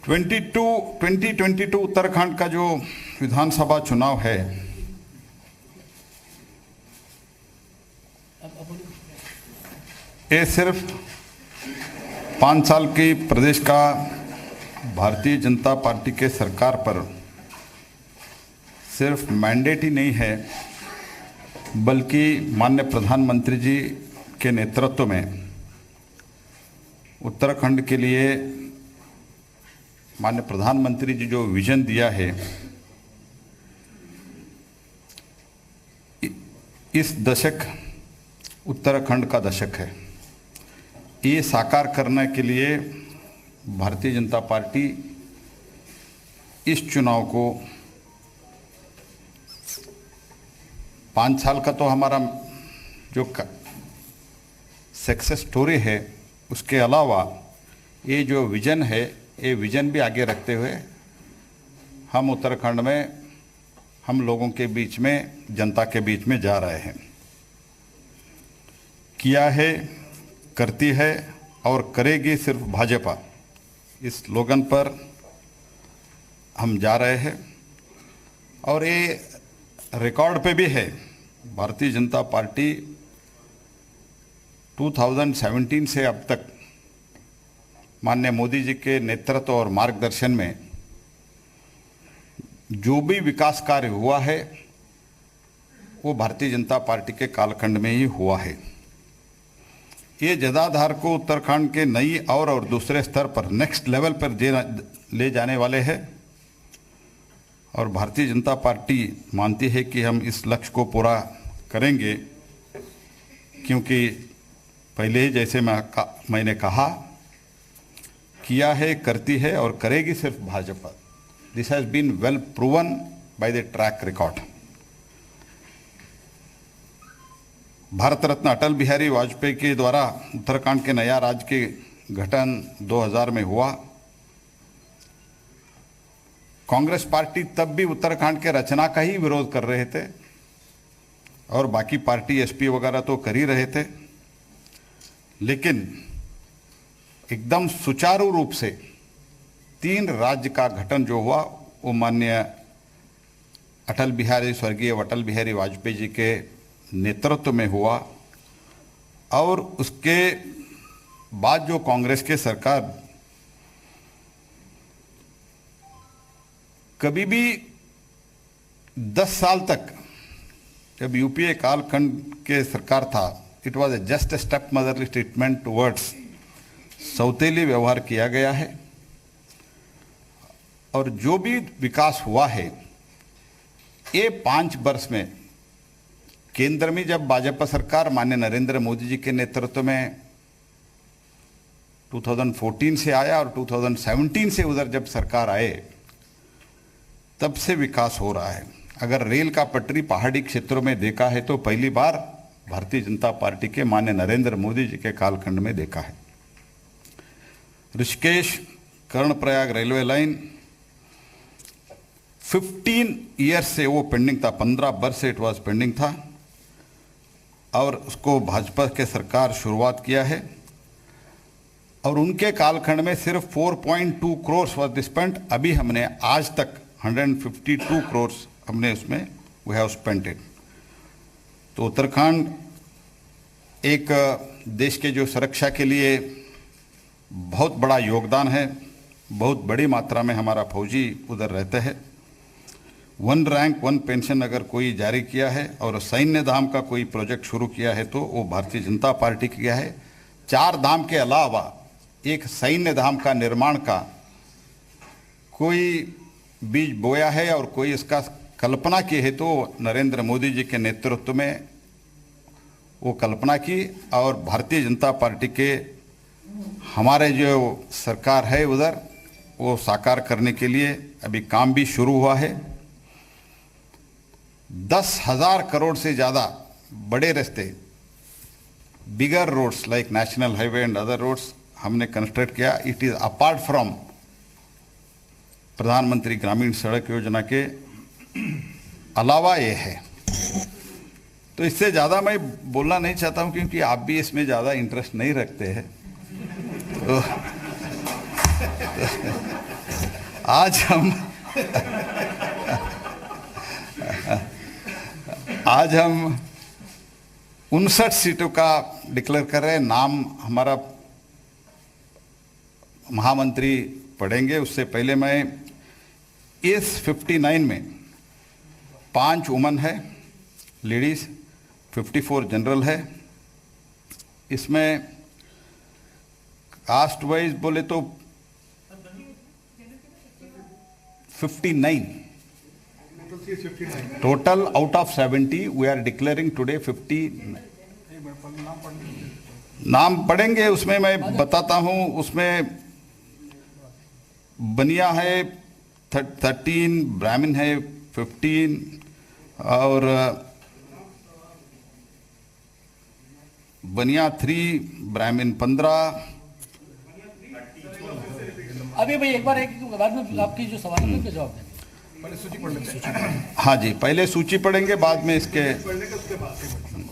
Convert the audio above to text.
2022 उत्तराखंड का जो विधानसभा चुनाव है, ये सिर्फ 5 साल की प्रदेश का भारतीय जनता पार्टी के सरकार पर सिर्फ मैंडेट ही नहीं है, बल्कि माननीय प्रधानमंत्री जी के नेतृत्व में उत्तराखंड के लिए माननीय प्रधानमंत्री जी जो विजन दिया है, इस दशक उत्तराखंड का दशक है। ये साकार करने के लिए भारतीय जनता पार्टी इस चुनाव को 5 साल का तो हमारा जो सक्सेस स्टोरी है, उसके अलावा ये जो विजन है, ये विजन भी आगे रखते हुए हम उत्तराखंड में हम लोगों के बीच में, जनता के बीच में जा रहे हैं। किया है, करती है और करेगी सिर्फ भाजपा, इस स्लोगन पर हम जा रहे हैं। और ये रिकॉर्ड पे भी है, भारतीय जनता पार्टी 2017 से अब तक माननीय मोदी जी के नेतृत्व और मार्गदर्शन में जो भी विकास कार्य हुआ है, वो भारतीय जनता पार्टी के कालखंड में ही हुआ है। ये जदाधार को उत्तराखंड के नई और दूसरे स्तर पर, नेक्स्ट लेवल पर ले जाने वाले हैं। और भारतीय जनता पार्टी मानती है कि हम इस लक्ष्य को पूरा करेंगे, क्योंकि पहले ही जैसे मैंने कहा, किया है, करती है और करेगी सिर्फ Bhajpa. This has been well proven by the track record. Bharat Ratna Atal Bihari Vajpayee के द्वारा उत्तराखंड के नया राज्य के गठन 2000 में हुआ। कांग्रेस पार्टी तब भी उत्तराखंड के रचना का ही विरोध कर रहे थे और बाकी पार्टी एसपी वगैरह तो कर ही रहे थे, लेकिन एकदम सुचारू रूप से 3 राज्य का गठन जो हुआ, वो माननीय स्वर्गीय अटल बिहारी वाजपेयी जी के नेतृत्व में हुआ। और उसके बाद जो कांग्रेस के सरकार कभी भी 10 साल तक, जब यूपीए कालखंड के सरकार था, it was a just a step motherly treatment towards, सौतेली व्यवहार किया गया है। और जो भी विकास हुआ है, ये 5 वर्ष में केंद्र में जब भाजपा सरकार माननीय नरेंद्र मोदी जी के नेतृत्व में 2014 से आया और 2017 से उधर जब सरकार आए, तब से विकास हो रहा है। अगर रेल का पटरी पहाड़ी क्षेत्रों में देखा है तो पहली बार भारतीय जनता पार्टी के माननीय नरेंद्र मोदी जी के कालखंड में देखा है। Rishikesh Karnaprayag railway line 15 years से वो पेंडिंग था, 15 वर्ष से इट वाज पेंडिंग था, और उसको भाजपा के सरकार शुरुआत किया है। और उनके कालखंड में सिर्फ 4.2 करोड़ वाज स्पेंट। अभी हमने आज तक 152 करोड़ हमने उसमें वी हैव स्पेंट इट। तो उत्तराखंड एक देश के जो सुरक्षा के लिए बहुत बड़ा योगदान है, बहुत बड़ी मात्रा में हमारा फौजी उधर रहते हैं। 1 रैंक 1 पेंशन अगर कोई जारी किया है और सैन्य धाम का कोई प्रोजेक्ट शुरू किया है तो वो भारतीय जनता पार्टी किया है। 4 धाम के अलावा एक सैन्य धाम का निर्माण का कोई बीज बोया है और कोई इसका कल्पना की है तो नरेंद्र मोदी जी के नेतृत्व में वो कल्पना की। और भारतीय जनता पार्टी के हमारे जो सरकार है उधर, वो साकार करने के लिए अभी काम भी शुरू हुआ है। 10,000 करोड़ से ज़्यादा बड़े रास्ते, bigger roads like national highway and other roads हमने कंस्ट्रक्ट किया। It is apart from Pradhan Mantri Gramin सड़क योजना के अलावा ये है। तो इससे ज़्यादा मैं बोलना नहीं चाहता हूँ, क्योंकि आप भी इसमें ज़्यादा इंटरेस्ट नहीं रखते हैं। आज हम 59 सीटों का डिक्लेयर कर रहे हैं। नाम हमारा महामंत्री पढ़ेंगे, उससे पहले मैं इस 59 में 5 वुमन है, लेडीज, 54 जनरल है। इसमें कास्ट वाइज बोले तो 59 total out of 70 we are declaring today 50। नाम पढ़ेंगे, उसमें मैं बताता हूं। उसमें बनिया है 13, ब्राह्मण है 15 और बनिया 3, ब्राह्मण 15। अभी भाई एक बार बाद में आपकी जो सवाल है उसके जवाब दें। हाँ जी, पहले सूची पढ़ेंगे, बाद में इसके